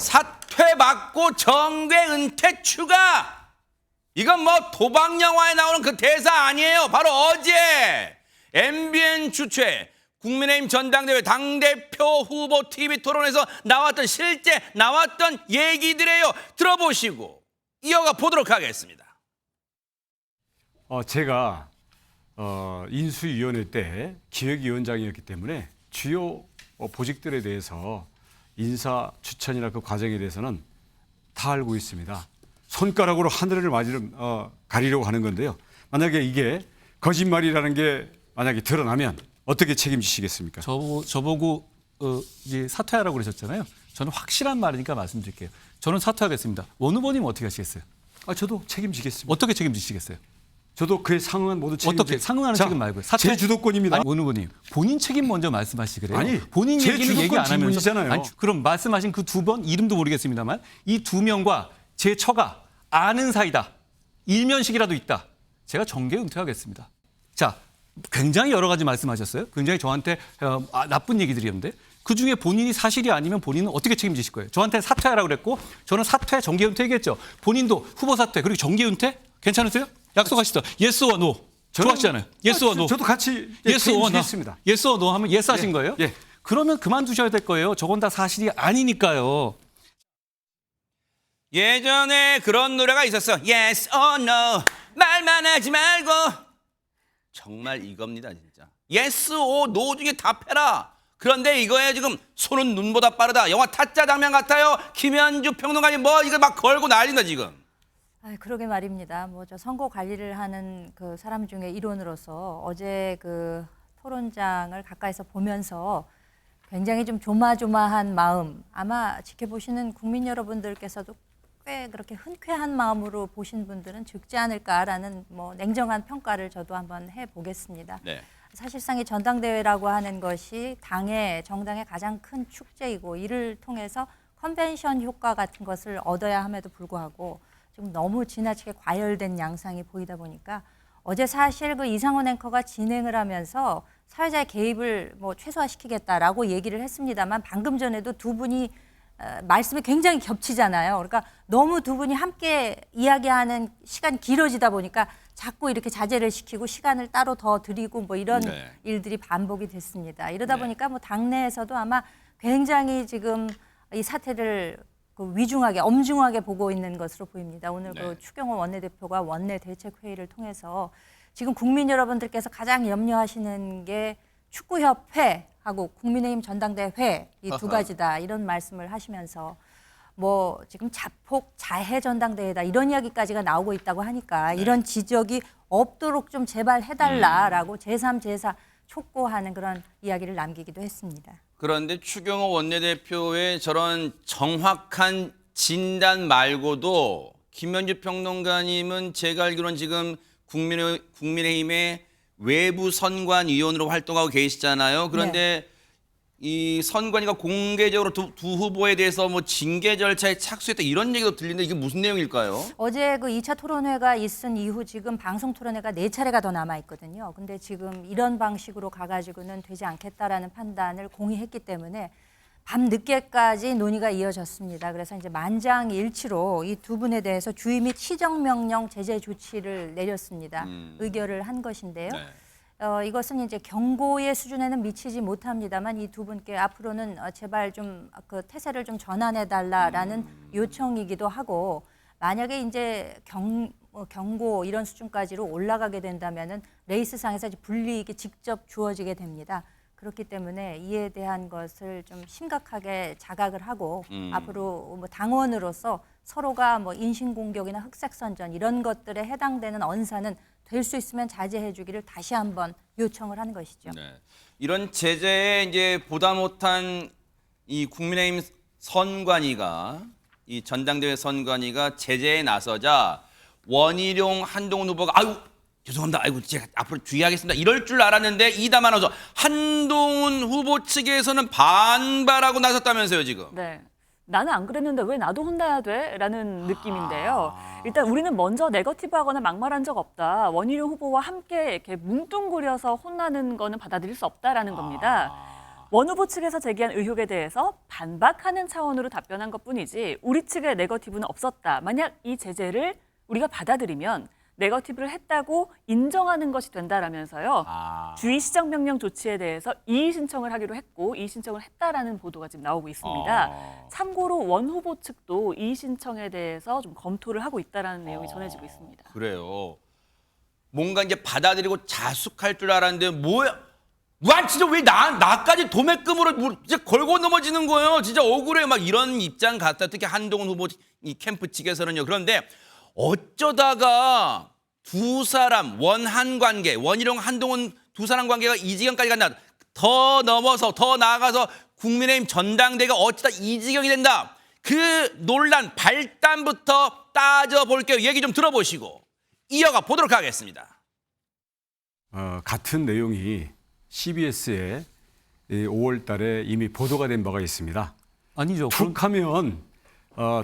사퇴 받고 정계 은퇴 추가. 이건 뭐 도박 영화에 나오는 그 대사 아니에요. 바로 어제 MBN 주최 국민의힘 전당대회 당대표 후보 TV 토론에서 나왔던 실제 나왔던 얘기들이에요. 들어보시고 이어가 보도록 하겠습니다. 제가 인수위원회 때 기획위원장이었기 때문에 주요 보직들에 대해서 인사 추천이나 그 과정에 대해서는 다 알고 있습니다. 손가락으로 하늘을 가리려고 하는 건데요. 만약에 이게 거짓말이라는 게 만약에 드러나면 어떻게 책임지시겠습니까? 저보고 이제 사퇴하라고 그러셨잖아요. 저는 확실한 말이니까 말씀드릴게요. 저는 사퇴하겠습니다. 원 후보님 어떻게 하시겠어요? 저도 책임지겠습니다. 어떻게 책임지시겠어요? 저도 그에 상응한 모든 책임. 어떻게 상응하는 책임 말고요. 제 주도권입니다. 아니, 원 후보님 본인 책임 먼저 말씀하시그래요. 아니, 본인 제 얘기는 얘기 주도권 안 하면서 질문이잖아요. 아니, 그럼 말씀하신 그 두 번 이름도 모르겠습니다만 이 두 명과 제 처가 아는 사이다. 일면식이라도 있다. 제가 정계 은퇴하겠습니다. 자, 굉장히 여러 가지 말씀하셨어요. 굉장히 저한테 나쁜 얘기들이었는데 그중에 본인이 사실이 아니면 본인은 어떻게 책임지실 거예요? 저한테 사퇴하라고 그랬고 저는 사퇴, 정계 은퇴 얘기했죠. 본인도 후보 사퇴 그리고 정계 은퇴 괜찮으세요? 약속하시죠. 예스 or no. 좋아하시잖아요. 예스 or no. 저도 같이 예스 or no. 책임지겠습니다. 예스 or no 하면 예스 하신 예, 거예요? 예. 그러면 그만두셔야 될 거예요. 저건 다 사실이 아니니까요. 예전에 그런 노래가 있었어. Yes or no. 말만 하지 말고. 정말 이겁니다, 진짜. Yes or no 중에 답해라. 그런데 이거에 지금 손은 눈보다 빠르다. 영화 타짜 장면 같아요. 김현주 평론가님 뭐 이거 막 걸고 난리다 지금. 그러게 말입니다. 뭐 저 선거 관리를 하는 그 사람 중에 일원으로서 어제 그 토론장을 가까이서 보면서 굉장히 좀 조마조마한 마음, 아마 지켜보시는 국민 여러분들께서도 꽤 그렇게 흔쾌한 마음으로 보신 분들은 적지 않을까라는 뭐 냉정한 평가를 저도 한번 해보겠습니다. 네. 사실상 이 전당대회라고 하는 것이 정당의 가장 큰 축제이고 이를 통해서 컨벤션 효과 같은 것을 얻어야 함에도 불구하고 지금 너무 지나치게 과열된 양상이 보이다 보니까 어제 사실 그 이상원 앵커가 진행을 하면서 사회자의 개입을 뭐 최소화시키겠다라고 얘기를 했습니다만 방금 전에도 두 분이 말씀이 굉장히 겹치잖아요. 그러니까 너무 두 분이 함께 이야기하는 시간이 길어지다 보니까 자꾸 이렇게 자제를 시키고 시간을 따로 더 드리고 뭐 이런 네. 일들이 반복이 됐습니다. 이러다 네. 보니까 뭐 당내에서도 아마 굉장히 지금 이 사태를 그 위중하게, 엄중하게 보고 있는 것으로 보입니다. 오늘 네. 그 추경호 원내대표가 원내 대책회의를 통해서 지금 국민 여러분들께서 가장 염려하시는 게 축구협회하고 국민의힘 전당대회 이 두 가지다 이런 말씀을 하시면서 뭐 지금 자폭 자해 전당대회다 이런 이야기까지가 나오고 있다고 하니까 이런 지적이 없도록 좀 제발 해달라라고 제3, 제4 촉구하는 그런 이야기를 남기기도 했습니다. 그런데 추경호 원내대표의 저런 정확한 진단 말고도 김현주 평론가님은 제가 알기로는 지금 국민의힘의 외부 선관위원으로 활동하고 계시잖아요. 그런데 이 선관위가 공개적으로 두 후보에 대해서 뭐 징계 절차에 착수했다 이런 얘기도 들리는데 이게 무슨 내용일까요? 어제 그 2차 토론회가 있은 이후 지금 방송 토론회가 4차례가 더 남아 있거든요. 근데 지금 이런 방식으로 가가지고는 되지 않겠다라는 판단을 공의했기 때문에 밤 늦게까지 논의가 이어졌습니다. 그래서 이제 만장일치로 이 두 분에 대해서 주의 및 시정명령 제재 조치를 내렸습니다. 의결을 한 것인데요. 네. 이것은 이제 경고의 수준에는 미치지 못합니다만 이 두 분께 앞으로는 제발 좀 그 태세를 좀 전환해 달라라는 요청이기도 하고 만약에 이제 경고 이런 수준까지로 올라가게 된다면은 레이스상에서 불이익이 직접 주어지게 됩니다. 그렇기 때문에 이에 대한 것을 좀 심각하게 자각을 하고 앞으로 뭐 당원으로서 서로가 뭐 인신공격이나 흑색선전 이런 것들에 해당되는 언사는 될 수 있으면 자제해 주기를 다시 한번 요청을 하는 것이죠. 네. 이런 제재에 이제 보다 못한 이 국민의힘 선관위가 이 전당대회 선관위가 제재에 나서자 원희룡 한동훈 후보가 아유 죄송합니다. 아이고 제가 앞으로 주의하겠습니다. 이럴 줄 알았는데 이담아 나서 한동훈 후보 측에서는 반발하고 나섰다면서요 지금. 네. 나는 안 그랬는데 왜 나도 혼나야 돼? 라는 느낌인데요. 일단 우리는 먼저 네거티브하거나 막말한 적 없다. 원희룡 후보와 함께 이렇게 뭉뚱그려서 혼나는 거는 받아들일 수 없다라는 겁니다. 원 후보 측에서 제기한 의혹에 대해서 반박하는 차원으로 답변한 것뿐이지 우리 측의 네거티브는 없었다. 만약 이 제재를 우리가 받아들이면 네거티브를 했다고 인정하는 것이 된다라면서요. 주의 시정 명령 조치에 대해서 이의 신청을 하기로 했고 이의 신청을 했다라는 보도가 지금 나오고 있습니다. 참고로 원 후보 측도 이의 신청에 대해서 좀 검토를 하고 있다라는 내용이 전해지고 있습니다. 그래요. 뭔가 이제 받아들이고 자숙할 줄 알았는데 뭐야? 와 진짜 왜 나까지 도매금으로 이제 걸고 넘어지는 거예요. 진짜 억울해. 막 이런 입장 같다. 특히 한동훈 후보 이 캠프 측에서는요. 그런데 어쩌다가 두 사람 원한 관계, 원희룡 한동훈 두 사람 관계가 이 지경까지 간다. 더 넘어서 더 나아가서 국민의힘 전당대가 어쩌다 이 지경이 된다. 그 논란 발단부터 따져볼게요. 얘기 좀 들어보시고 이어가 보도록 하겠습니다. 같은 내용이 CBS에 5월 달에 이미 보도가 된 바가 있습니다. 아니죠. 툭하면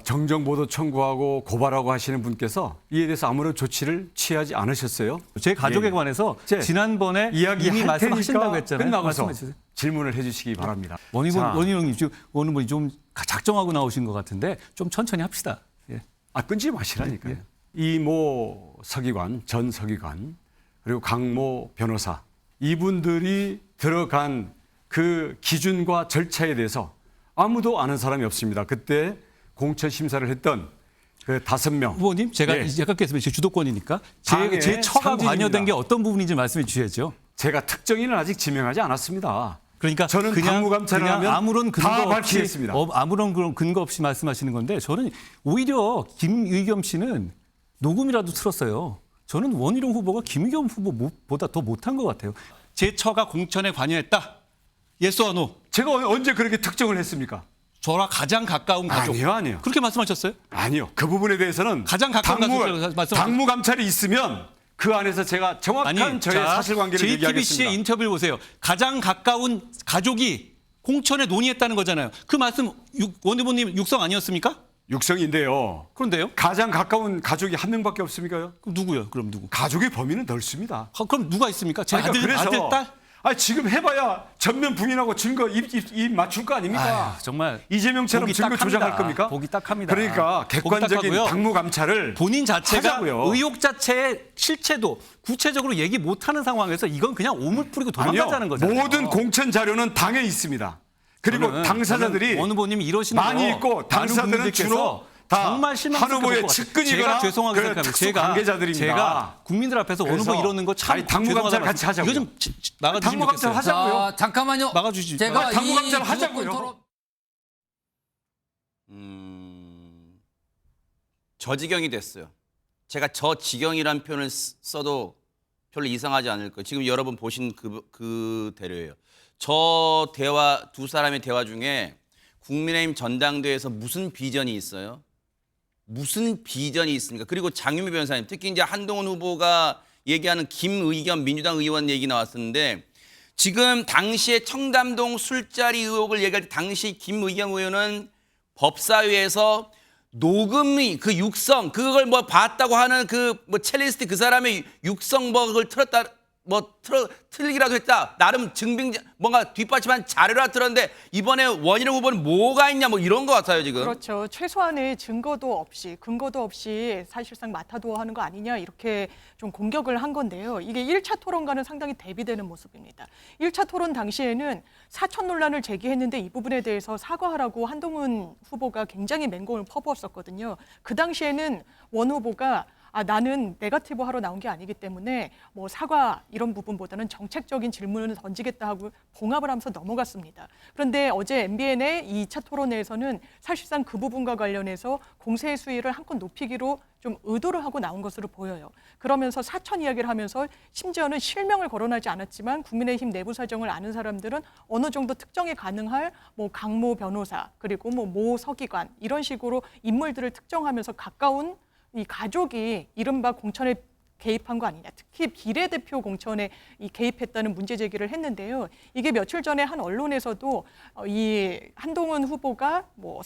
정정보도 청구하고 고발하고 하시는 분께서 이에 대해서 아무런 조치를 취하지 않으셨어요? 제 가족에 예. 관해서 제 지난번에 이야기 이미 할 말씀하신다고 테니까 했잖아요. 끝나고서 말씀해 주세요. 질문을 해주시기 바랍니다. 원희룡 원희룡님 좀 작정하고 나오신 것 같은데 좀 천천히 합시다. 예. 끊지 마시라니까요. 이모 서기관, 전 서기관, 그리고 강모 변호사 이분들이 들어간 그 기준과 절차에 대해서 아무도 아는 사람이 없습니다. 그때 공천 심사를 했던 그 5명. 후보님, 제가 예. 약간께서 제 주도권이니까 당의 제 처가 상징입니다. 관여된 게 어떤 부분인지 말씀해 주셔야죠. 제가 특정인은 아직 지명하지 않았습니다. 그러니까 저는 당무감찰을 하면 아무런 근거 다 없이 밝히겠습니다. 아무런 그런 근거 없이 말씀하시는 건데 저는 오히려 김의겸 씨는 녹음이라도 틀었어요. 저는 원희룡 후보가 김의겸 후보보다 더 못한 것 같아요. 제 처가 공천에 관여했다. 예스 or no? 제가 언제 그렇게 특정을 했습니까? 저와 가장 가까운 가족. 아니요. 그렇게 말씀하셨어요? 아니요. 그 부분에 대해서는 가장 가까운 가족이라고 말씀하셨죠. 당무감찰이 있으면 그 안에서 제가 정확한 저의 사실관계를 얘기하겠습니다. JTBC의 인터뷰를 보세요. 가장 가까운 가족이 공천에 논의했다는 거잖아요. 그 말씀 원 후보님 육성 아니었습니까? 육성인데요. 그런데요? 가장 가까운 가족이 한 명밖에 없습니까요? 그럼 누구요? 그럼 누구? 가족의 범위는 넓습니다. 그럼 누가 있습니까? 제 그러니까 아들, 딸? 지금 해봐야 전면 부인하고 증거 입 맞출 거 아닙니까? 아유, 정말 이재명처럼 보기 증거 딱합니다. 조작할 겁니까? 보기 딱합니다. 그러니까 보기 객관적인 딱하고요. 당무 감찰을 본인 자체가 하자고요. 의혹 자체의 실체도 구체적으로 얘기 못하는 상황에서 이건 그냥 오물 뿌리고 도망가자는 거잖아요. 모든 공천 자료는 당에 있습니다. 그리고 당사자들이 원 후보님이 이러시는 많이 거 있고 많은 당사자들은 국민들께서 주로 다 정말 한 실망스럽게 후보의 볼 것 같아요. 측근이거나 제가 죄송하게 그 생각합니다. 특수 관계자들입니다. 제가 국민들 앞에서 원 후보 그래서 이러는 거 참 당무감찰 같이 하자고요. 이거 좀 막아주시면 당무감찰 좋겠어요. 하자고요. 자, 잠깐만요. 막아주시죠. 제가 당무감찰 이 하자고요. 주도권 토론- 저 지경이 됐어요. 제가 저 지경이란 표현을 써도 별로 이상하지 않을 거예요. 지금 여러분 보신 그대로예요. 저 대화, 두 사람의 대화 중에 국민의힘 전당대회에서 무슨 비전이 있어요? 무슨 비전이 있습니까? 그리고 장유미 변호사님, 특히 이제 한동훈 후보가 얘기하는 김의겸 민주당 의원 얘기 나왔었는데 지금 당시에 청담동 술자리 의혹을 얘기할 때 당시 김의겸 의원은 법사위에서 녹음이 그 육성 그걸 뭐 봤다고 하는 그 뭐 첼리스트 그 사람의 육성 뭐 그걸 틀었다 틀기라도 했다 나름 증빙 뭔가 뒷받침한 자료라 들었는데 이번에 원희룡 후보는 뭐가 있냐 뭐 이런 것 같아요 지금. 그렇죠. 최소한의 증거도 없이 근거도 없이 사실상 마타도어하는 거 아니냐 이렇게 좀 공격을 한 건데요. 이게 1차 토론과는 상당히 대비되는 모습입니다. 1차 토론 당시에는 사천 논란을 제기했는데 이 부분에 대해서 사과하라고 한동훈 후보가 굉장히 맹공을 퍼부었었거든요. 그 당시에는 원 후보가 나는 네거티브 하러 나온 게 아니기 때문에 뭐 사과 이런 부분보다는 정책적인 질문을 던지겠다 하고 봉합을 하면서 넘어갔습니다. 그런데 어제 MBN의 2차 토론회에서는 사실상 그 부분과 관련해서 공세의 수위를 한껏 높이기로 좀 의도를 하고 나온 것으로 보여요. 그러면서 사천 이야기를 하면서 심지어는 실명을 거론하지 않았지만 국민의힘 내부 사정을 아는 사람들은 어느 정도 특정이 가능할 뭐 강모 변호사 그리고 뭐 모 서기관 이런 식으로 인물들을 특정하면서 가까운 이 가족이 이른바 공천에 개입한 거 아니냐. 특히 비례대표 공천에 개입했다는 문제 제기를 했는데요. 이게 며칠 전에 한 언론에서도 이 한동훈 후보가 뭐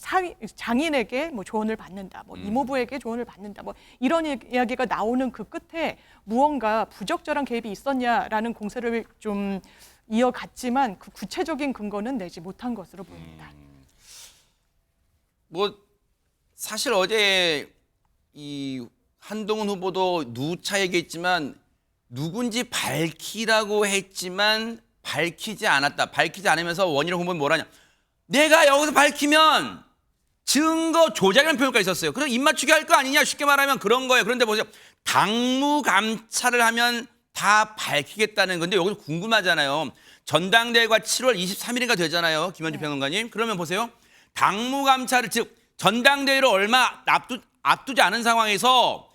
장인에게 뭐 조언을 받는다, 뭐 이모부에게 조언을 받는다, 뭐 이런 이야기가 나오는 그 끝에 무언가 부적절한 개입이 있었냐라는 공세를 좀 이어갔지만 그 구체적인 근거는 내지 못한 것으로 보입니다. 뭐 사실 어제 이 한동훈 후보도 누차 얘기했지만 누군지 밝히라고 했지만 밝히지 않았다. 밝히지 않으면서 원희룡 후보는 뭐라냐. 내가 여기서 밝히면 증거 조작이라는 표현까지 있었어요. 그래서 입맞추기 할 거 아니냐. 쉽게 말하면 그런 거예요. 그런데 보세요. 당무 감찰을 하면 다 밝히겠다는 건데 여기서 궁금하잖아요. 전당대회가 7월 23일인가 되잖아요. 김현주 평론가님. 그러면 보세요. 당무 감찰을 즉 전당대회를 얼마 앞두지 않은 상황에서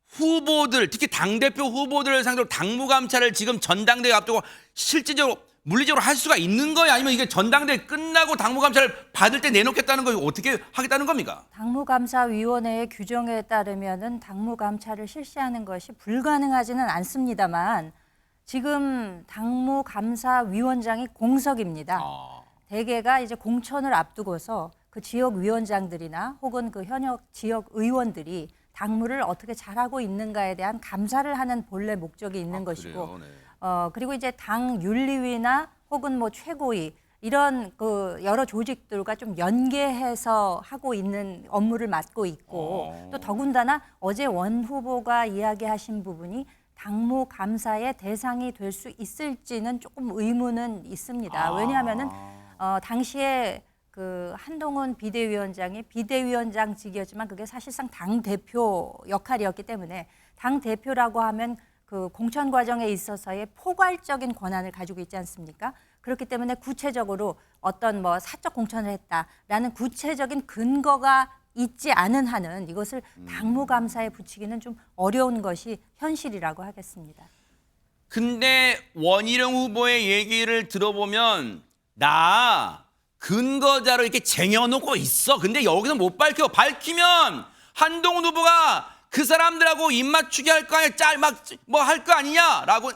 후보들 특히 당대표 후보들을 상대로 당무 감찰을 지금 전당대회 앞두고 실질적으로 물리적으로 할 수가 있는 거예요? 아니면 이게 전당대회 끝나고 당무 감찰을 받을 때 내놓겠다는 거 어떻게 하겠다는 겁니까? 당무감사위원회의 규정에 따르면은 당무감찰을 실시하는 것이 불가능하지는 않습니다만 지금 당무감사위원장이 공석입니다. 대개가 이제 공천을 앞두고서 그 지역 위원장들이나 혹은 그 현역 지역 의원들이 당무를 어떻게 잘하고 있는가에 대한 감사를 하는 본래 목적이 있는 것이고, 그래요? 네. 그리고 이제 당 윤리위나 혹은 뭐 최고위 이런 그 여러 조직들과 좀 연계해서 하고 있는 업무를 맡고 있고, 또 더군다나 어제 원 후보가 이야기하신 부분이 당무 감사의 대상이 될 수 있을지는 조금 의문은 있습니다. 왜냐하면은 당시에 그 한동훈 비대위원장이 비대위원장직이었지만 그게 사실상 당 대표 역할이었기 때문에 당 대표라고 하면 그 공천 과정에 있어서의 포괄적인 권한을 가지고 있지 않습니까? 그렇기 때문에 구체적으로 어떤 뭐 사적 공천을 했다라는 구체적인 근거가 있지 않은 한은 이것을 당무감사에 붙이기는 좀 어려운 것이 현실이라고 하겠습니다. 근데 원희룡 후보의 얘기를 들어보면 나 근거자로 이렇게 쟁여놓고 있어. 근데 여기서 못 밝혀. 밝히면 한동훈 후보가 그 사람들하고 입맞추기 할 거 아니야. 뭐 할 거 아니냐라고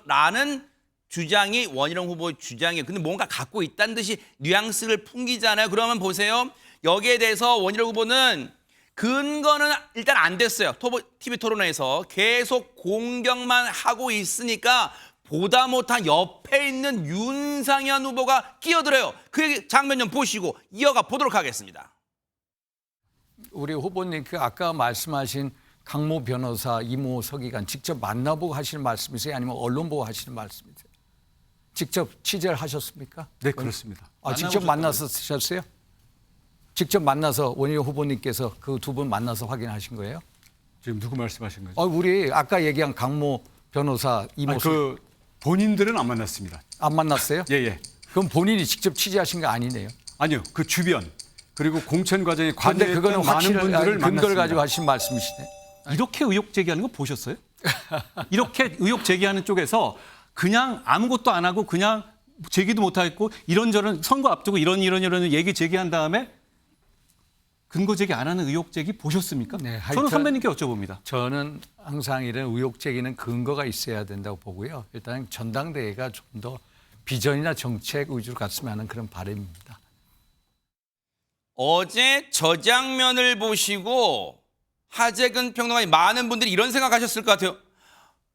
라는 주장이 원희룡 후보의 주장이에요. 근데 뭔가 갖고 있다는 듯이 뉘앙스를 풍기잖아요. 그러면 보세요. 여기에 대해서 원희룡 후보는 근거는 일단 안 됐어요. TV 토론회에서 계속 공격만 하고 있으니까 보다 못한 옆에 있는 윤상현 후보가 끼어들어요. 그 장면 좀 보시고 이어가 보도록 하겠습니다. 우리 후보님 그 아까 말씀하신 강모 변호사, 이모 서기관 직접 만나보고 하시는 말씀이세요? 아니면 언론 보고 하시는 말씀이세요? 직접 취재를 하셨습니까? 네, 그렇습니다. 직접 만나서 쓰셨어요? 직접 만나서 원희룡 후보님께서 그 두 분 만나서 확인하신 거예요? 지금 누구 말씀하신 거죠? 우리 아까 얘기한 강모 변호사, 이모 그 본인들은 안 만났습니다. 안 만났어요? 예. 그럼 본인이 직접 취재하신 거 아니네요? 아니요. 그 주변 그리고 공천 과정에 그런데 관여했던 그거는 많은 확실한 분들을 근거를 만났습니다. 가지고 하신 말씀이시네. 이렇게 의혹 제기하는 거 보셨어요? 이렇게 의혹 제기하는 쪽에서 그냥 아무것도 안 하고 그냥 제기도 못하겠고 이런저런 선거 앞두고 이런 얘기 제기한 다음에 근거 제기 안 하는 의혹 제기 보셨습니까? 네, 하여튼 저는 선배님께 여쭤봅니다. 저는 항상 이런 의혹 제기는 근거가 있어야 된다고 보고요. 일단 전당대회가 좀 더 비전이나 정책 위주로 갔으면 하는 그런 바람입니다. 어제 저 장면을 보시고 하재근 평론가님 많은 분들이 이런 생각하셨을 것 같아요.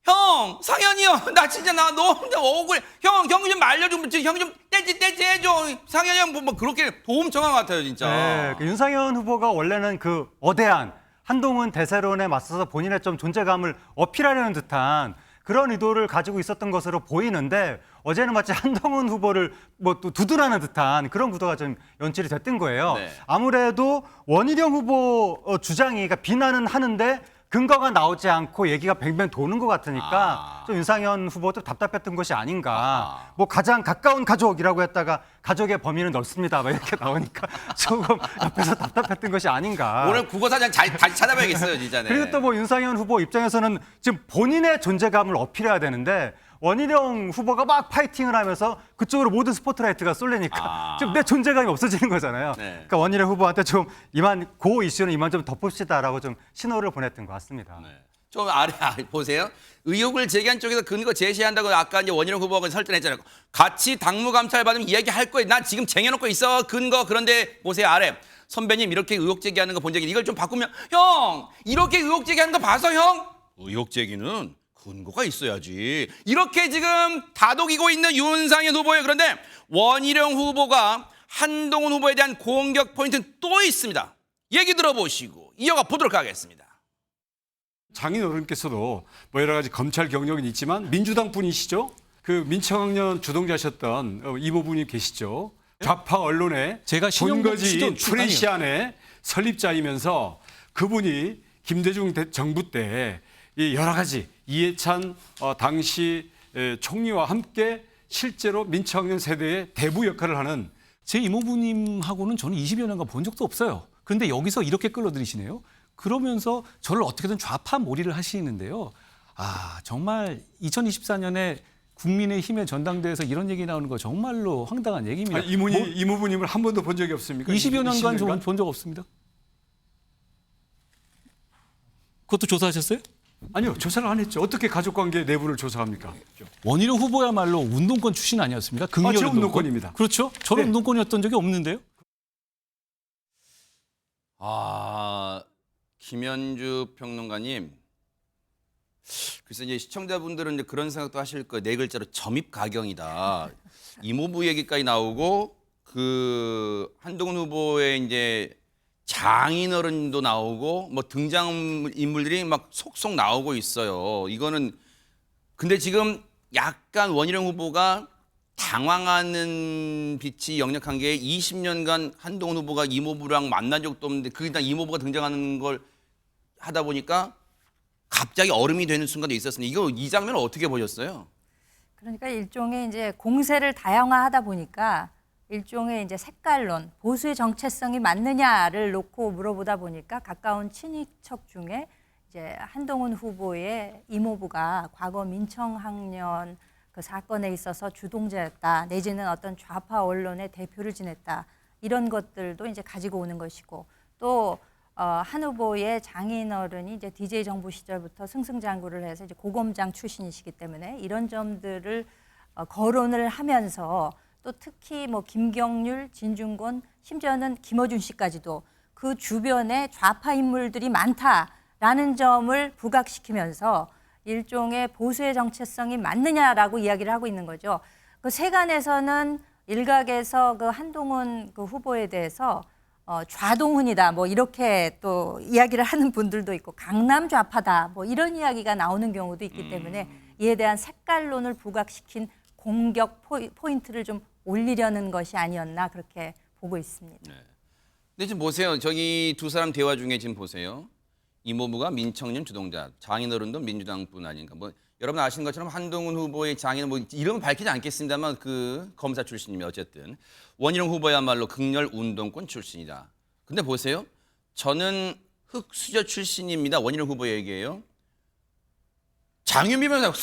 형, 상현이 형, 나 진짜 나 너무 억울해. 형 좀 알려줘. 형 좀 떼지 해줘. 상현이 형 뭐 그렇게 도움 청한 것 같아요, 진짜. 네, 그 윤상현 후보가 원래는 그 어대한 한동훈 대세론에 맞서서 본인의 좀 존재감을 어필하려는 듯한 그런 의도를 가지고 있었던 것으로 보이는데 어제는 마치 한동훈 후보를 뭐 또 두둔하는 듯한 그런 구도가 좀 연출이 됐던 거예요. 네. 아무래도 원희룡 후보 주장이 그러니까 비난은 하는데 근거가 나오지 않고 얘기가 뱅뱅 도는 것 같으니까 좀 윤상현 후보도 답답했던 것이 아닌가. 뭐 가장 가까운 가족이라고 했다가 가족의 범위는 넓습니다. 막 이렇게 나오니까 조금 옆에서 답답했던 것이 아닌가. 오늘 국어사전 다시 찾아봐야겠어요, 진짜. 네. 그리고 또 뭐 윤상현 후보 입장에서는 지금 본인의 존재감을 어필해야 되는데 원희룡 후보가 막 파이팅을 하면서 그쪽으로 모든 스포트라이트가 쏠리니까 지금 내 존재감이 없어지는 거잖아요. 네. 그러니까 원희룡 후보한테 좀 그 이슈는 이만 좀 덮읍시다라고 좀 신호를 보냈던 것 같습니다. 네. 좀 아래 보세요. 의혹을 제기한 쪽에서 근거 제시한다고 아까 이제 원희룡 후보가 설득했잖아요. 같이 당무 감찰 받으면 이야기할 거예요. 나 지금 쟁여놓고 있어 근거. 그런데 보세요 아래. 선배님 이렇게 의혹 제기하는 거 본 적이 이걸 좀 바꾸면 형 이렇게 의혹 제기하는 거 봐서 형 의혹 제기는 근거가 있어야지. 이렇게 지금 다독이고 있는 윤상현 후보예요. 그런데 원희룡 후보가 한동훈 후보에 대한 공격 포인트는 또 있습니다. 얘기 들어보시고 이어가 보도록 하겠습니다. 장인어른께서도 뭐 여러 가지 검찰 경력은 있지만 민주당 분이시죠. 그 민청학년 주동자셨던 이모부님 계시죠. 좌파 언론의 제가 본거지인 프레시안의 설립자이면서 그분이 김대중 정부 때 이 여러 가지 이해찬 당시 총리와 함께 실제로 민청학년 세대의 대부 역할을 하는 제 이모부님하고는 저는 20여 년간 본 적도 없어요. 그런데 여기서 이렇게 끌어들이시네요. 그러면서 저를 어떻게든 좌파 몰이를 하시는데요. 아, 정말 2024년에 국민의힘의 전당대회에서 이런 얘기 나오는 거 정말로 황당한 얘기입니다. 이모부님을 한 번도 본 적이 없습니까? 20여 년간 20년간? 저는 본 적 없습니다. 그것도 조사하셨어요? 아니요, 조사를 안 했죠. 어떻게 가족관계 내부를 조사합니까? 원희룡 후보야말로 운동권 출신 아니었습니까? 극렬 제 운동권입니다. 그렇죠. 저는 네. 운동권이었던 적이 없는데요. 김현주 평론가님. 그래서 이제 시청자분들은 이제 그런 생각도 하실 거예요. 네 글자로 점입가경이다. 이모부 얘기까지 나오고 그 한동훈 후보의 이제 장인어른도 나오고 뭐 등장인물들이 막 속속 나오고 있어요. 이거는 근데 지금 약간 원희룡 후보가 당황하는 빛이 역력한 게 20년간 한동훈 후보가 이모부랑 만난 적도 없는데 그게 다 이모부가 등장하는 걸 하다 보니까 갑자기 얼음이 되는 순간도 있었습니다. 이 장면을 어떻게 보셨어요? 그러니까 일종의 이제 공세를 다양화하다 보니까 일종의 이제 색깔론, 보수의 정체성이 맞느냐를 놓고 물어보다 보니까 가까운 친인척 중에 이제 한동훈 후보의 이모부가 과거 민청학년 그 사건에 있어서 주동자였다, 내지는 어떤 좌파 언론의 대표를 지냈다, 이런 것들도 이제 가지고 오는 것이고, 또 한 후보의 장인어른이 이제 DJ 정부 시절부터 승승장구를 해서 이제 고검장 출신이시기 때문에 이런 점들을 거론을 하면서 또 특히 뭐 김경률, 진중권, 심지어는 김어준 씨까지도 그 주변에 좌파 인물들이 많다라는 점을 부각시키면서 일종의 보수의 정체성이 맞느냐라고 이야기를 하고 있는 거죠. 그 세간에서는 일각에서 그 한동훈 그 후보에 대해서 좌동훈이다 뭐 이렇게 또 이야기를 하는 분들도 있고 강남 좌파다 뭐 이런 이야기가 나오는 경우도 있기 때문에 이에 대한 색깔론을 부각시킨 공격 포인트를 좀 올리려는 것이 아니었나 그렇게 보고 있습니다. 네. 근데 지금 보세요. 저기 두 사람 대화 중에 지금 보세요. 이모부가 민청년 주동자, 장인어른도 민주당 분 아닌가. 뭐 여러분 아시는 것처럼 한동훈 후보의 장인은 뭐 이름은 밝히지 않겠습니다만 그 검사 출신이면 어쨌든 원희룡 후보야말로 극렬 운동권 출신이다. 근데 보세요. 저는 흑수저 출신입니다. 원희룡 후보 얘기예요. 장윤비 변호사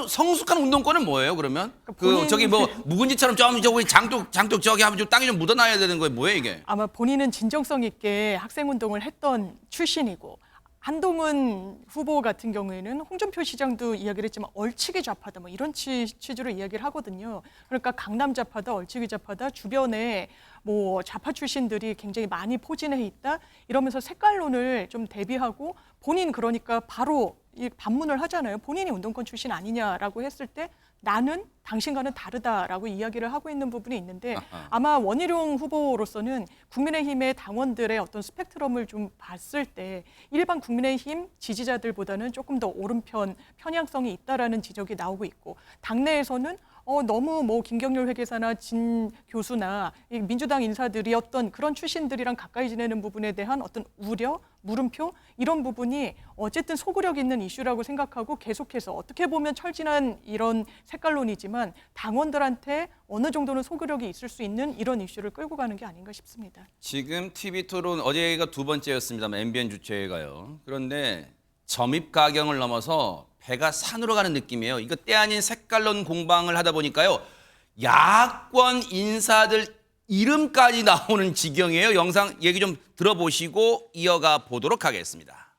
성숙한 운동권은 뭐예요? 그러면 그 저기 뭐 묵은지처럼 저기 장독 저기 하면 좀 땅에 좀 묻어놔야 되는 거예요. 뭐예요 이게? 아마 본인은 진정성 있게 학생운동을 했던 출신이고, 한동훈 후보 같은 경우에는 홍준표 시장도 이야기를 했지만 얼치기 좌파다 뭐 이런 취지로 이야기를 하거든요. 그러니까 강남 좌파다, 얼치기 좌파다, 주변에 뭐 좌파 출신들이 굉장히 많이 포진해 있다 이러면서 색깔론을 좀 대비하고 본인 그러니까 바로 이 반문을 하잖아요. 본인이 운동권 출신 아니냐라고 했을 때 나는 당신과는 다르다라고 이야기를 하고 있는 부분이 있는데 아마 원희룡 후보로서는 국민의힘의 당원들의 어떤 스펙트럼을 좀 봤을 때 일반 국민의힘 지지자들보다는 조금 더 오른편 편향성이 있다라는 지적이 나오고 있고, 당내에서는 너무 뭐 김경률 회계사나 진 교수나 이 민주당 인사들이었던 그런 출신들이랑 가까이 지내는 부분에 대한 어떤 우려, 물음표 이런 부분이 어쨌든 소구력 있는 이슈라고 생각하고 계속해서 어떻게 보면 철진한 이런 색깔론이지만 당원들한테 어느 정도는 소구력이 있을 수 있는 이런 이슈를 끌고 가는 게 아닌가 싶습니다. 지금 TV 토론 어제가 두 번째였습니다만 MBN 주최가요. 그런데 점입가경을 넘어서 배가 산으로 가는 느낌이에요. 이거 때 아닌 색깔론 공방을 하다 보니까요. 야권 인사들 이름까지 나오는 지경이에요. 영상 얘기 좀 들어보시고 이어가 보도록 하겠습니다.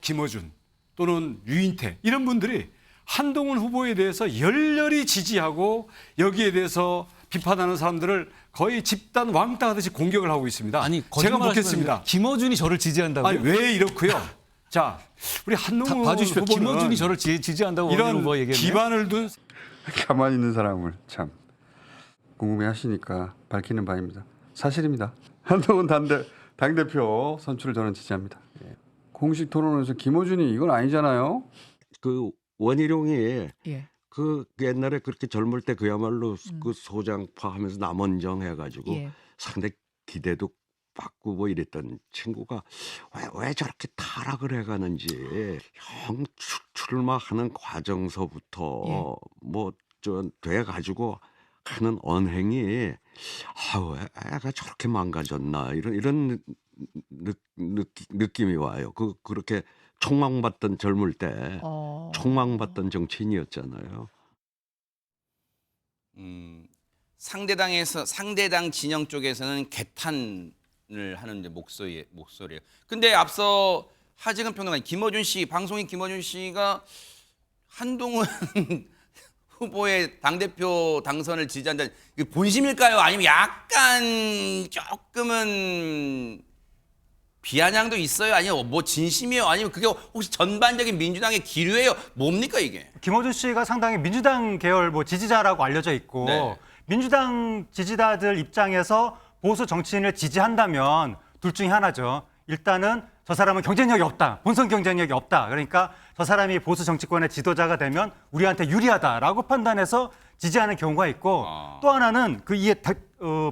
김어준 또는 유인태 이런 분들이 한동훈 후보에 대해서 열렬히 지지하고 여기에 대해서 비판하는 사람들을 거의 집단 왕따 하듯이 공격을 하고 있습니다. 아니 제가 거짓말 묻겠습니다. 김어준이 저를 지지한다고요? 아니 왜 이렇고요? 자, 우리 한동훈 봐주십시오. 후보는 김어준이 저를 지지한다고 원희룡 이런 후보가 얘기했네요. 기반을 둔 가만히 있는 사람을 참 궁금해하시니까 밝히는 바입니다. 사실입니다. 한동훈 당대표 선출을 저는 지지합니다. 예. 공식 토론에서 김어준이 이건 아니잖아요. 그 원희룡이 예. 그 옛날에 그렇게 젊을 때 그야말로 그 소장파하면서 남원정 해가지고 예. 상당히 기대도 받고 뭐 이랬던 친구가 왜 저렇게 타락을 해가는지 형 출마하는 과정서부터 뭐 저 돼가지고 하는 언행이 왜 애가 저렇게 망가졌나 이런 느낌이 와요. 그렇게 촉망받던 젊을 때 촉망받던 정치인이었잖아요. 상대당 진영 쪽에서는 개탄을 하는 이제 목소리예요. 근데 앞서 하재근 평론가 김어준 씨, 방송인 김어준 씨가 한동훈 후보의 당대표 당선을 지지한다. 이게 본심일까요? 아니면 약간 조금은 비아냥도 있어요? 아니면 뭐 진심이에요? 아니면 그게 혹시 전반적인 민주당의 기류예요? 뭡니까 이게? 김어준 씨가 상당히 민주당 계열 뭐 지지자라고 알려져 있고 네. 민주당 지지자들 입장에서 보수 정치인을 지지한다면 둘 중에 하나죠. 일단은 저 사람은 경쟁력이 없다. 본선 경쟁력이 없다. 그러니까 저 사람이 보수 정치권의 지도자가 되면 우리한테 유리하다라고 판단해서 지지하는 경우가 있고 또 하나는 그 이에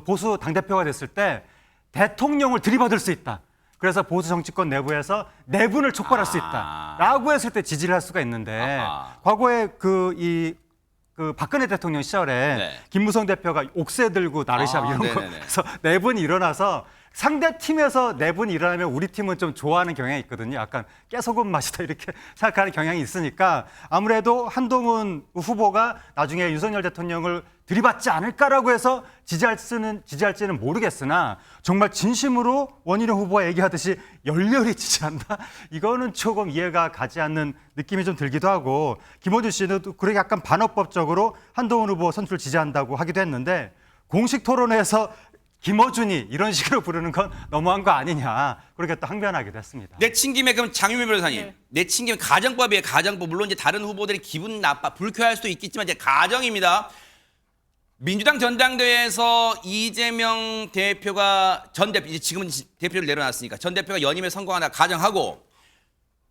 보수 당대표가 됐을 때 대통령을 들이받을 수 있다. 그래서 보수 정치권 내부에서 내분을 촉발할 수 있다라고 했을 때 지지를 할 수가 있는데 과거에 그 박근혜 대통령 시절에 네. 김무성 대표가 옥새 들고 나르샵 이런 거 네네네. 그래서 내분이 일어나서 상대 팀에서 내분이 일어나면 우리 팀은 좀 좋아하는 경향이 있거든요. 약간 깨소금 맛이다 이렇게 생각하는 경향이 있으니까 아무래도 한동훈 후보가 나중에 윤석열 대통령을 들이받지 않을까라고 해서 지지할지는 모르겠으나 정말 진심으로 원희룡 후보가 얘기하듯이 열렬히 지지한다? 이거는 조금 이해가 가지 않는 느낌이 좀 들기도 하고 김어준 씨는 또 그렇게 약간 반어법적으로 한동훈 후보 선출 지지한다고 하기도 했는데 공식 토론회에서 김어준이 이런 식으로 부르는 건 너무한 거 아니냐 그렇게 또 항변하기도 했습니다. 내친 김에 그럼 장유미 변호사님, 내친 김에 가정법이에요. 가정법. 물론 이제 다른 후보들이 기분 불쾌할 수도 있겠지만 이제 가정입니다. 민주당 전당대회에서 이재명 대표가 이제 지금은 대표를 내려놨으니까 전 대표가 연임에 성공하나 가정하고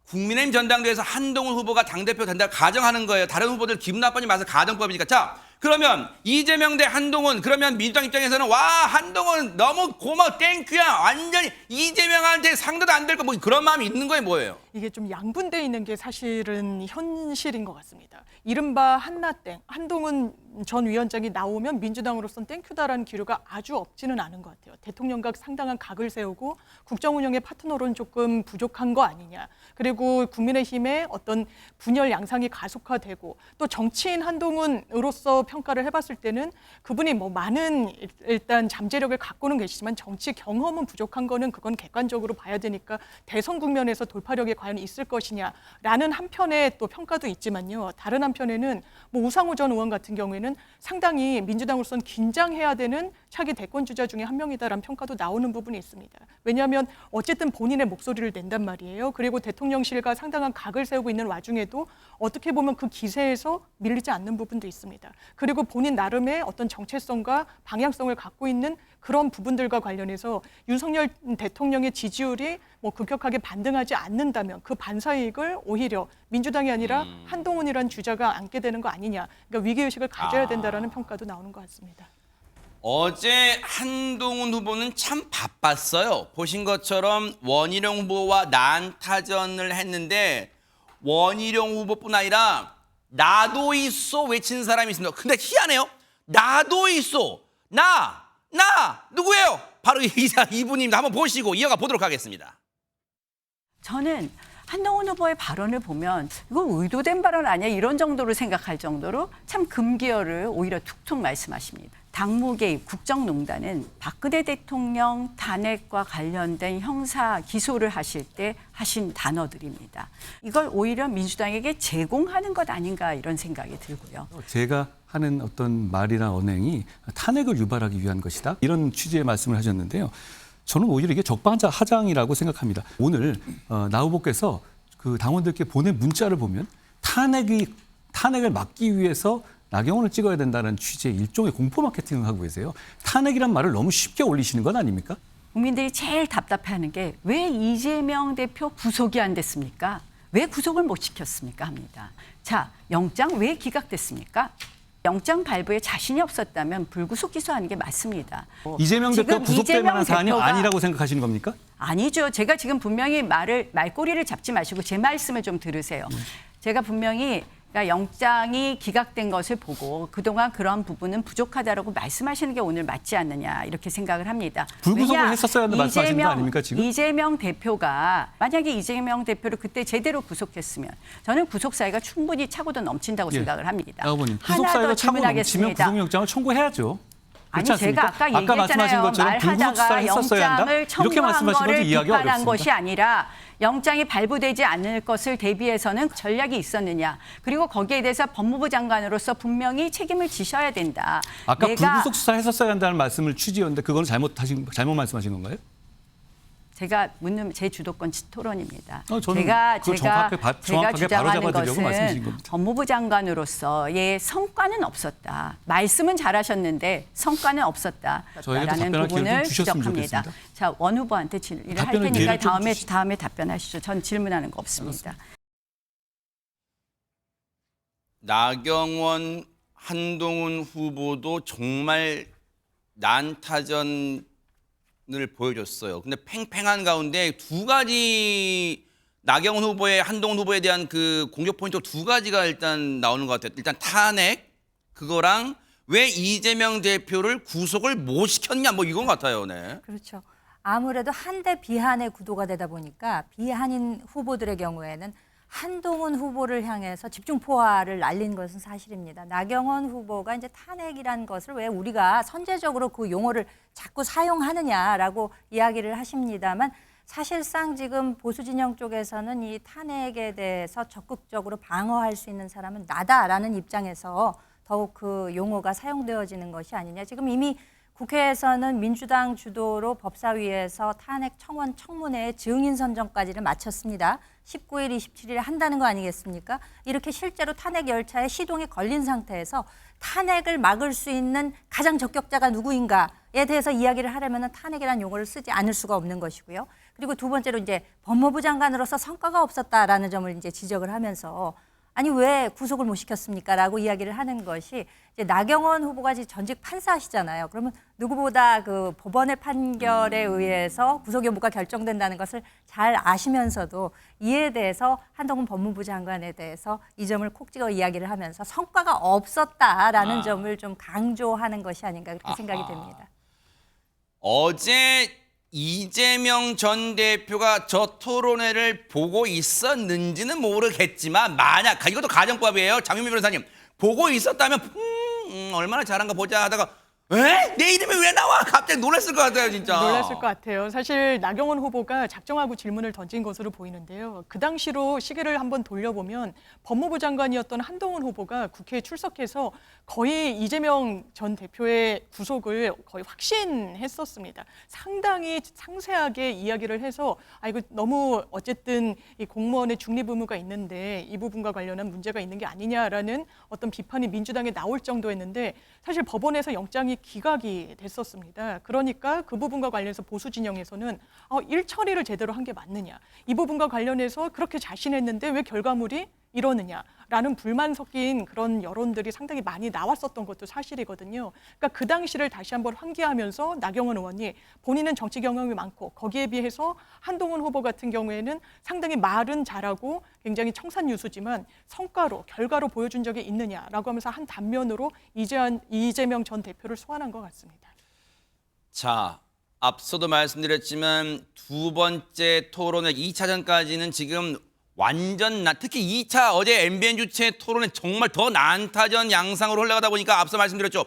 국민의힘 전당대회에서 한동훈 후보가 당대표 된다 가정하는 거예요. 다른 후보들 기분 나빠지지 마세요. 가정법이니까. 자, 그러면 이재명 대 한동훈 그러면 민주당 입장에서는 와 한동훈 너무 고마워 땡큐야 완전히 이재명한테 상대도 안 될 거 뭐 그런 마음이 있는 거예요 뭐예요? 이게 좀 양분돼 있는 게 사실은 현실인 것 같습니다. 이른바 한나땡, 한동훈 전 위원장이 나오면 민주당으로서는 땡큐다라는 기류가 아주 없지는 않은 것 같아요. 대통령과 상당한 각을 세우고 국정 운영의 파트너로는 조금 부족한 거 아니냐. 그리고 국민의힘의 어떤 분열 양상이 가속화되고 또 정치인 한동훈으로서 평가를 해봤을 때는 그분이 뭐 많은 일단 잠재력을 갖고는 계시지만 정치 경험은 부족한 거는 그건 객관적으로 봐야 되니까 대선 국면에서 돌파력이 과연 있을 것이냐라는 한편의 또 평가도 있지만요. 다른 한편에는 뭐 우상호 전 의원 같은 경우에는 상당히 민주당으로서는 긴장해야 되는 차기 대권 주자 중에 한 명이다라는 평가도 나오는 부분이 있습니다. 왜냐하면 어쨌든 본인의 목소리를 낸단 말이에요. 그리고 대통령실과 상당한 각을 세우고 있는 와중에도 어떻게 보면 그 기세에서 밀리지 않는 부분도 있습니다. 그리고 본인 나름의 어떤 정체성과 방향성을 갖고 있는 그런 부분들과 관련해서 윤석열 대통령의 지지율이 뭐 급격하게 반등하지 않는다면 그 반사이익을 오히려 민주당이 아니라 한동훈이란 주자가 안게 되는 거 아니냐. 그러니까 위기의식을 가져야 된다라는 평가도 나오는 것 같습니다. 어제 한동훈 후보는 참 바빴어요. 보신 것처럼 원희룡 후보와 난타전을 했는데 원희룡 후보뿐 아니라 나도 있어 외치는 사람이 있습니다. 근데 희한해요. 나도 있어. 나 누구예요? 바로 이분입니다. 한번 보시고 이어가 보도록 하겠습니다. 저는 한동훈 후보의 발언을 보면 이거 의도된 발언 아니야 이런 정도로 생각할 정도로 참 금기어를 오히려 툭툭 말씀하십니다. 당무 개입 국정농단은 박근혜 대통령 탄핵과 관련된 형사 기소를 하실 때 하신 단어들입니다. 이걸 오히려 민주당에게 제공하는 것 아닌가 이런 생각이 들고요. 제가 하는 어떤 말이나 언행이 탄핵을 유발하기 위한 것이다. 이런 취지의 말씀을 하셨는데요. 저는 오히려 이게 적반하장이라고 생각합니다. 오늘 나 후보께서 그 당원들께 보낸 문자를 보면 탄핵을 막기 위해서 나경원을 찍어야 된다는 취지의 일종의 공포 마케팅을 하고 계세요. 탄핵이란 말을 너무 쉽게 올리시는 건 아닙니까? 국민들이 제일 답답해하는 게 왜 이재명 대표 구속이 안 됐습니까? 왜 구속을 못 시켰습니까? 합니다. 자, 영장 왜 기각됐습니까? 영장 발부에 자신이 없었다면 불구속 기소하는 게 맞습니다. 이재명 대표 지금 구속될 이재명 만한 사안이 대표가- 아니라고 생각하시는 겁니까? 아니죠. 제가 지금 분명히 말꼬리를 잡지 마시고 제 말씀을 좀 들으세요. 제가 분명히 그러니까 영장이 기각된 것을 보고 그동안 그런 부분은 부족하다라고 말씀하시는 게 오늘 맞지 않느냐 이렇게 생각을 합니다. 불구속을 왜냐, 했었어야 한다는 말씀하시는 거 아닙니까, 지금? 이재명 대표가 만약에 이재명 대표를 그때 제대로 구속했으면 저는 구속 사유가 충분히 차고도 넘친다고 예. 생각을 합니다. 아버님, 구속 하나 더 사유가 차고 넘치면 질문하겠습니다. 구속영장을 청구해야죠. 아니 그렇지 제가 않습니까? 아까 말씀하신 얘기했잖아요. 것처럼 불구속 말하다가 수사를 했었어야 한다. 영장을 이렇게 청구한 말씀하신 거를 것도 이해하기 비판한 어렵습니다. 것이 아니라 영장이 발부되지 않을 것을 대비해서는 전략이 있었느냐. 그리고 거기에 대해서 법무부 장관으로서 분명히 책임을 지셔야 된다. 아까 불구속 수사를 했었어야 한다는 말씀을 취지였는데 그건 잘못 말씀하신 건가요? 제가 묻는 제 주도권 토론입니다. 저는 제가 그걸 정확하게 주장하는 바로잡아드리려고 말씀드린 것은 겁니다. 법무부 장관으로서의 성과는 없었다. 말씀은 잘하셨는데 성과는 없었다라는 저에게도 답변할 기회를 부분을 좀 주셨으면 지적합니다. 좋겠습니다. 자, 원 후보한테 질의를 할 답변을 테니까 기회를 좀 다음에 답변하시죠. 전 질문하는 거 없습니다. 나경원, 한동훈 후보도 정말 난타전을 보여줬어요. 근데 팽팽한 가운데 두 가지 나경원 후보의 한동훈 후보에 대한 그 공격 포인트 두 가지가 일단 나오는 것 같아요. 일단 탄핵 그거랑 왜 이재명 대표를 구속을 못 시켰냐 뭐 이건 같아요. 네. 그렇죠. 아무래도 한대 비한의 구도가 되다 보니까 비한인 후보들의 경우에는 한동훈 후보를 향해서 집중 포화를 날린 것은 사실입니다. 나경원 후보가 이제 탄핵이라는 것을 왜 우리가 선제적으로 그 용어를 자꾸 사용하느냐라고 이야기를 하십니다만 사실상 지금 보수 진영 쪽에서는 이 탄핵에 대해서 적극적으로 방어할 수 있는 사람은 나다라는 입장에서 더욱 그 용어가 사용되어지는 것이 아니냐. 지금 이미 국회에서는 민주당 주도로 법사위에서 탄핵 청원 청문회의 증인 선정까지를 마쳤습니다. 19일, 27일에 한다는 거 아니겠습니까? 이렇게 실제로 탄핵 열차에 시동이 걸린 상태에서 탄핵을 막을 수 있는 가장 적격자가 누구인가에 대해서 이야기를 하려면 탄핵이라는 용어를 쓰지 않을 수가 없는 것이고요. 그리고 두 번째로 이제 법무부 장관으로서 성과가 없었다라는 점을 이제 지적을 하면서 아니 왜 구속을 못 시켰습니까? 라고 이야기를 하는 것이 이제 나경원 후보가 지금 전직 판사시잖아요. 그러면 누구보다 그 법원의 판결에 의해서 구속 여부가 결정된다는 것을 잘 아시면서도 이에 대해서 한동훈 법무부 장관에 대해서 이 점을 콕 찍어 이야기를 하면서 성과가 없었다라는 점을 좀 강조하는 것이 아닌가 그렇게 생각이 됩니다. 어제 이재명 전 대표가 저 토론회를 보고 있었는지는 모르겠지만 만약 이것도 가정법이에요. 장윤미 변호사님 보고 있었다면 얼마나 잘한가 보자 하다가 에? 내 이름이 왜 나와? 갑자기 놀랐을 것 같아요, 진짜. 놀랐을 것 같아요. 사실 나경원 후보가 작정하고 질문을 던진 것으로 보이는데요. 그 당시로 시계를 한번 돌려보면 법무부 장관이었던 한동훈 후보가 국회에 출석해서 거의 이재명 전 대표의 구속을 거의 확신했었습니다. 상당히 상세하게 이야기를 해서 이거 너무 어쨌든 이 공무원의 중립 의무가 있는데 이 부분과 관련한 문제가 있는 게 아니냐라는 어떤 비판이 민주당에 나올 정도였는데 사실 법원에서 영장이 기각이 됐었습니다. 그러니까 그 부분과 관련해서 보수 진영에서는 일 처리를 제대로 한 게 맞느냐. 이 부분과 관련해서 그렇게 자신했는데 왜 결과물이 이러느냐라는 불만 섞인 그런 여론들이 상당히 많이 나왔었던 것도 사실이거든요. 그러니까 그 당시를 다시 한번 환기하면서 나경원 의원이 본인은 정치 경험이 많고 거기에 비해서 한동훈 후보 같은 경우에는 상당히 말은 잘하고 굉장히 청산유수지만 성과로 결과로 보여준 적이 있느냐라고 하면서 한 단면으로 이재명 전 대표를 소환한 것 같습니다. 자, 앞서도 말씀드렸지만 두 번째 토론회 2차전까지는 지금 완전 특히 2차 어제 MBN 주최 토론회 정말 더 난타전 양상으로 흘러가다 보니까 앞서 말씀드렸죠.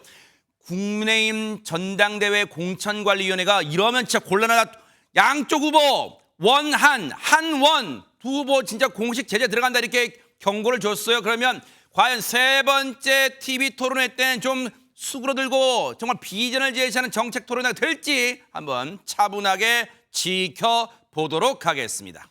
국민의힘 전당대회 공천관리위원회가 이러면 진짜 곤란하다. 양쪽 후보 한원 두 후보 진짜 공식 제재 들어간다 이렇게 경고를 줬어요. 그러면 과연 세 번째 TV 토론회 때는 좀 수그러들고 정말 비전을 제시하는 정책 토론회가 될지 한번 차분하게 지켜보도록 하겠습니다.